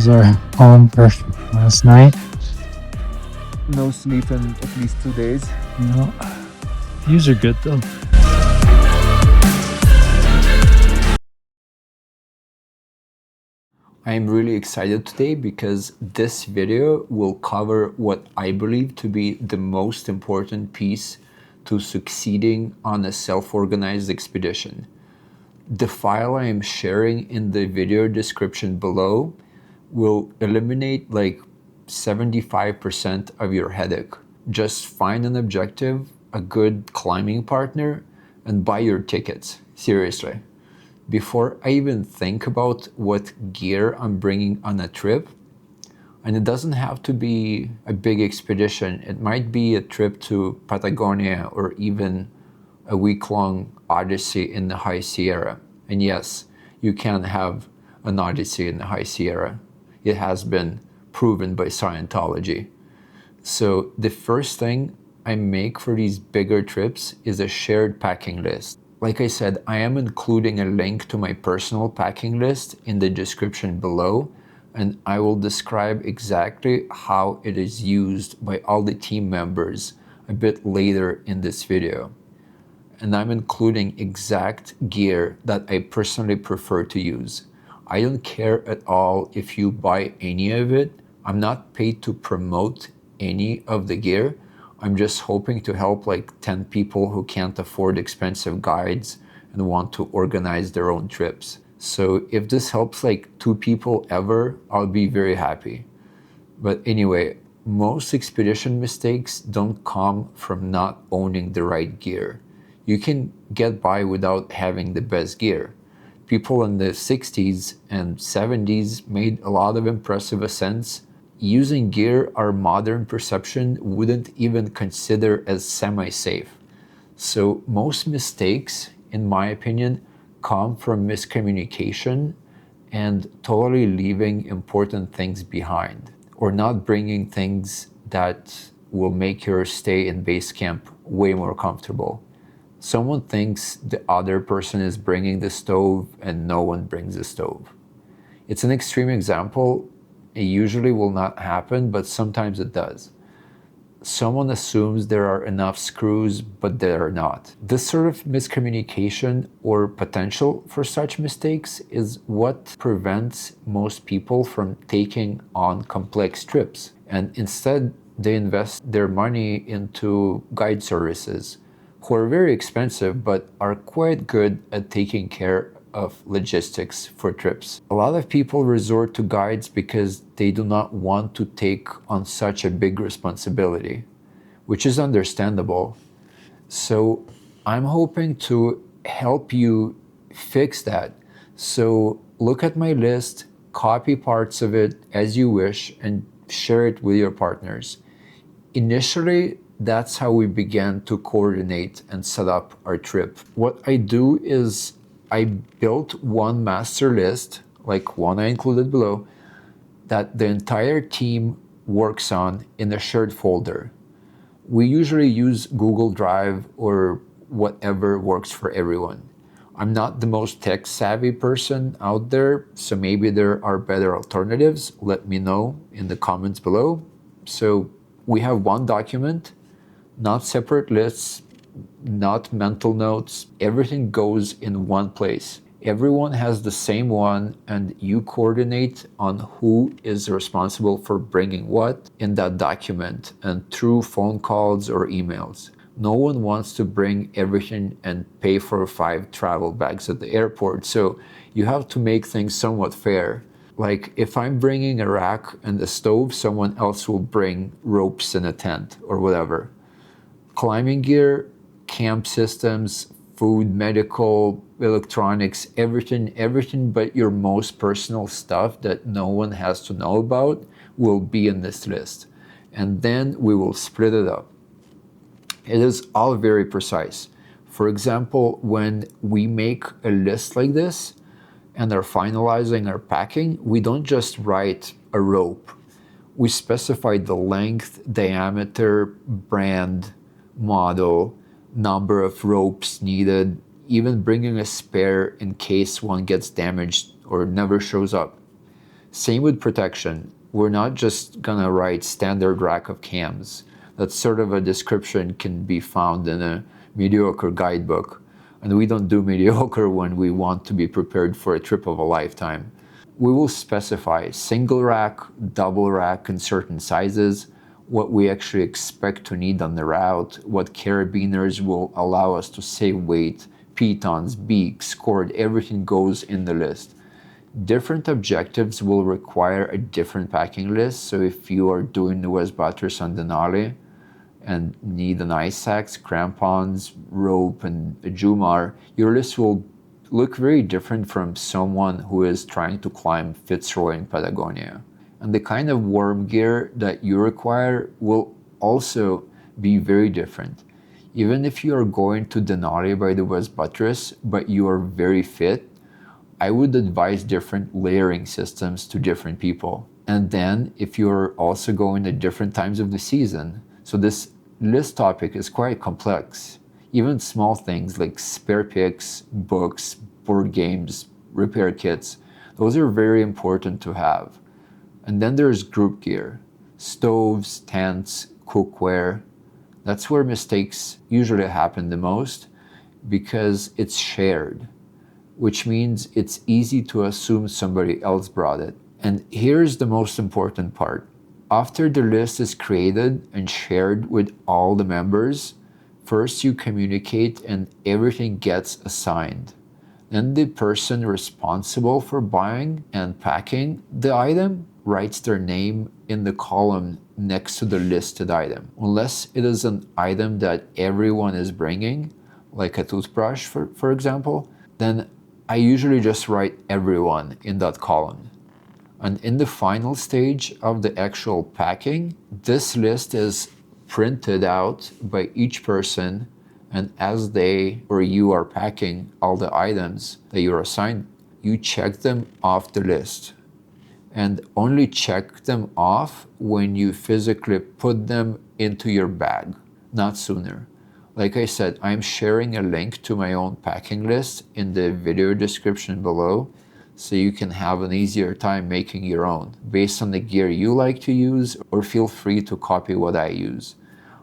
was our home for last night. No sleep in at least 2 days. No, views are good though. I am really excited today because this video will cover what I believe to be the most important piece to succeeding on a self-organized expedition. The file I am sharing in the video description below will eliminate like 75% of your headache. Just find an objective, a good climbing partner, and buy your tickets. Seriously. Before I even think about what gear I'm bringing on a trip, and it doesn't have to be a big expedition, it might be a trip to Patagonia or even a week-long odyssey in the High Sierra. And yes, you can have an odyssey in the High Sierra. It has been proven by Scientology. So the first thing I make for these bigger trips is a shared packing list. Like I said, I am including a link to my personal packing list in the description below, and I will describe exactly how it is used by all the team members a bit later in this video. And I'm including exact gear that I personally prefer to use. I don't care at all if you buy any of it. I'm not paid to promote any of the gear. I'm just hoping to help like 10 people who can't afford expensive guides and want to organize their own trips. So if this helps like 2 people ever, I'll be very happy. But anyway, most expedition mistakes don't come from not owning the right gear. You can get by without having the best gear. People in the 60s and 70s made a lot of impressive ascents using gear our modern perception wouldn't even consider as semi-safe. So most mistakes, in my opinion, come from miscommunication and totally leaving important things behind, or not bringing things that will make your stay in base camp way more comfortable. Someone thinks the other person is bringing the stove and no one brings the stove. It's an extreme example. It usually will not happen, but sometimes it does. Someone assumes there are enough screws, but there are not. This sort of miscommunication or potential for such mistakes is what prevents most people from taking on complex trips. And instead, they invest their money into guide services, who are very expensive, but are quite good at taking care of logistics for trips. A lot of people resort to guides because they do not want to take on such a big responsibility, which is understandable. So I'm hoping to help you fix that. So look at my list, copy parts of it as you wish, and share it with your partners. Initially, that's how we began to coordinate and set up our trip. What I do is I built one master list, like one I included below, that the entire team works on in a shared folder. We usually use Google Drive or whatever works for everyone. I'm not the most tech savvy person out there, so maybe there are better alternatives. Let me know in the comments below. So we have one document, not separate lists, not mental notes. Everything goes in one place. Everyone has the same one, and you coordinate on who is responsible for bringing what in that document and through phone calls or emails. No one wants to bring everything and pay for 5 travel bags at the airport, so you have to make things somewhat fair. Like if I'm bringing a rack and a stove, someone else will bring ropes and a tent or whatever. Climbing gear, camp systems, food, medical, electronics, everything but your most personal stuff that no one has to know about will be in this list. And then we will split it up. It is all very precise. For example, when we make a list like this and are finalizing our packing, we don't just write a rope. We specify the length, diameter, brand, model, number of ropes needed, even bringing a spare in case one gets damaged or never shows up. Same with protection. We're not just gonna write standard rack of cams. That sort of a description can be found in a mediocre guidebook. And we don't do mediocre when we want to be prepared for a trip of a lifetime. We will specify single rack, double rack in certain sizes, what we actually expect to need on the route, what carabiners will allow us to save weight, pitons, beaks, cord, everything goes in the list. Different objectives will require a different packing list. So if you are doing the West Buttress on Denali and need an ice axe, crampons, rope, and a Jumar, your list will look very different from someone who is trying to climb Fitzroy in Patagonia. And the kind of warm gear that you require will also be very different. Even if you are going to Denali by the West Buttress, but you are very fit, I would advise different layering systems to different people. And then if you're also going at different times of the season. So this list topic is quite complex. Even small things like spare picks, books, board games, repair kits, those are very important to have. And then there's group gear, stoves, tents, cookware. That's where mistakes usually happen the most because it's shared, which means it's easy to assume somebody else brought it. And here's the most important part. After the list is created and shared with all the members, first you communicate and everything gets assigned. Then the person responsible for buying and packing the item writes their name in the column next to the listed item. Unless it is an item that everyone is bringing, like a toothbrush for example, then I usually just write everyone in that column. And in the final stage of the actual packing, this list is printed out by each person, and as they or you are packing all the items that you're assigned, you check them off the list. And only check them off when you physically put them into your bag, not sooner. Like I said, I'm sharing a link to my own packing list in the video description below, so you can have an easier time making your own based on the gear you like to use, or feel free to copy what I use.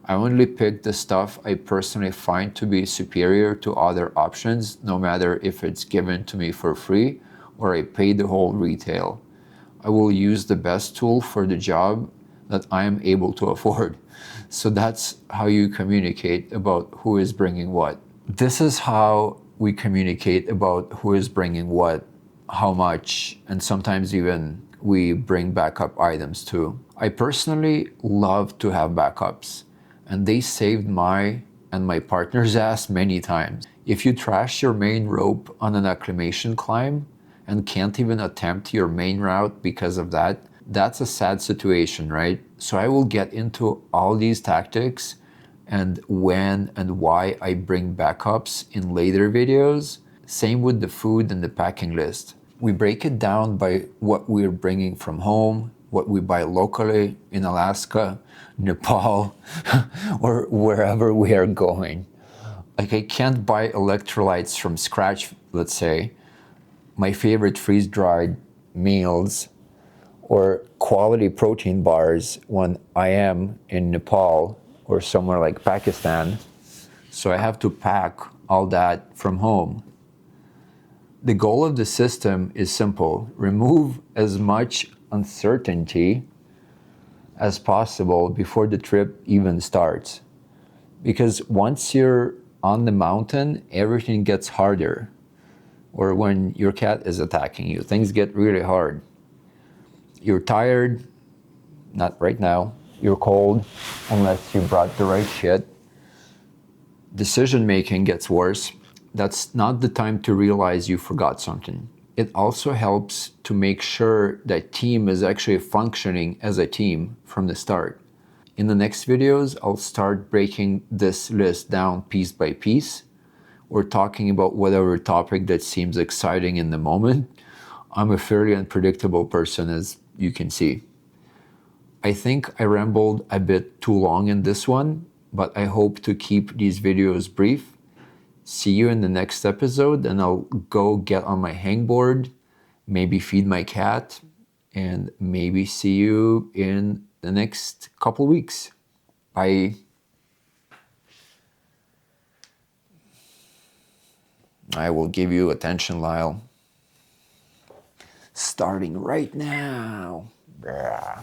I only pick the stuff I personally find to be superior to other options, no matter if it's given to me for free or I pay the whole retail. I will use the best tool for the job that I am able to afford. So that's how you communicate about who is bringing what. This is how we communicate about who is bringing what, how much, and sometimes even we bring backup items too. I personally love to have backups, and they saved my and my partner's ass many times. If you trash your main rope on an acclimation climb and can't even attempt your main route because of that, that's a sad situation, right? So I will get into all these tactics and when and why I bring backups in later videos. Same with the food and the packing list. We break it down by what we're bringing from home, what we buy locally in Alaska, Nepal, or wherever we are going. Like I can't buy electrolytes from scratch, let's say, my favorite freeze-dried meals, or quality protein bars when I am in Nepal or somewhere like Pakistan. So I have to pack all that from home. The goal of the system is simple: remove as much uncertainty as possible before the trip even starts. Because once you're on the mountain, everything gets harder. Or when your cat is attacking you, things get really hard. You're tired, not right now. You're cold, unless you brought the right shit. Decision making gets worse. That's not the time to realize you forgot something. It also helps to make sure that team is actually functioning as a team from the start. In the next videos, I'll start breaking this list down piece by piece, or talking about whatever topic that seems exciting in the moment. I'm a fairly unpredictable person, as you can see. I think I rambled a bit too long in this one, but I hope to keep these videos brief. See you in the next episode, and I'll go get on my hangboard, maybe feed my cat, and maybe see you in the next couple weeks. Bye. I will give you attention, Lyle. Starting right now. Bruh.